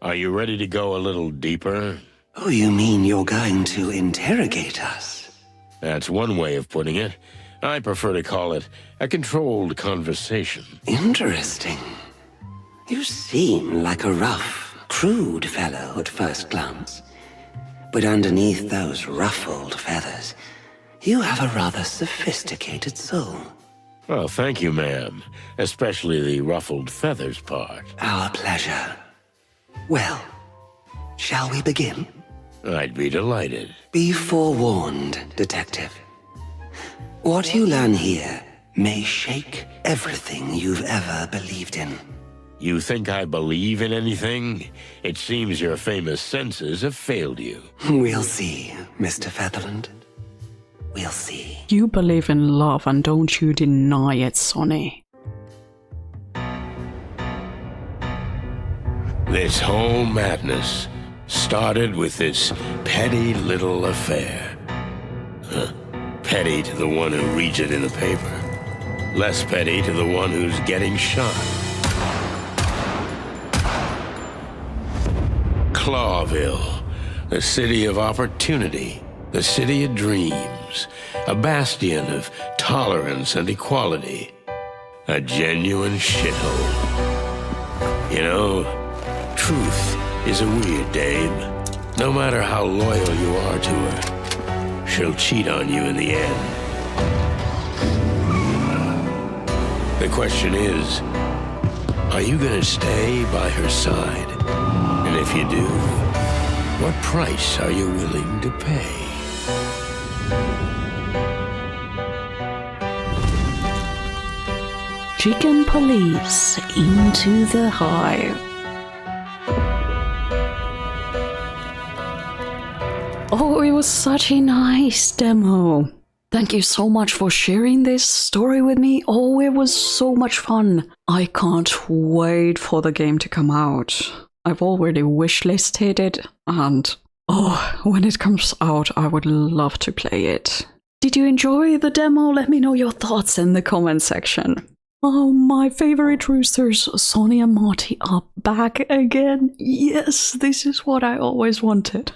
Speaker 1: Are you ready to go a little deeper?
Speaker 9: Oh, you mean you're going to interrogate us?
Speaker 1: That's one way of putting it. I prefer to call it a controlled conversation.
Speaker 9: Interesting. You seem like a rough, crude fellow at first glance. But underneath those ruffled feathers, you have a rather sophisticated soul.
Speaker 1: Well, thank you, ma'am. Especially the ruffled feathers part.
Speaker 9: Our pleasure. Well, shall we begin?
Speaker 1: I'd be delighted.
Speaker 9: Be forewarned, detective. What you learn here may shake everything you've ever believed in.
Speaker 1: You think I believe in anything? It seems your famous senses have failed you.
Speaker 9: We'll see, Mr. Featherland. We'll see.
Speaker 3: You believe in love and don't you deny it, Sonny.
Speaker 1: This whole madness started with this petty little affair. Petty to the one who reads it in the paper. Less petty to the one who's getting shot. Clawville, the city of opportunity, the city of dreams, a bastion of tolerance and equality, a genuine shithole. You know, truth is a weird dame. No matter how loyal you are to her, she'll cheat on you in the end. The question is, are you gonna stay by her side? And if you do, what price are you willing to pay?
Speaker 3: Chicken police into the hive. Oh, it was such a nice demo. Thank you so much for sharing this story with me. Oh, it was so much fun. I can't wait for the game to come out. I've already wishlisted it, and oh, when it comes out, I would love to play it. Did you enjoy the demo? Let me know your thoughts in the comment section. Oh, my favorite roosters, Sonny and Marty, are back again. Yes, this is what I always wanted.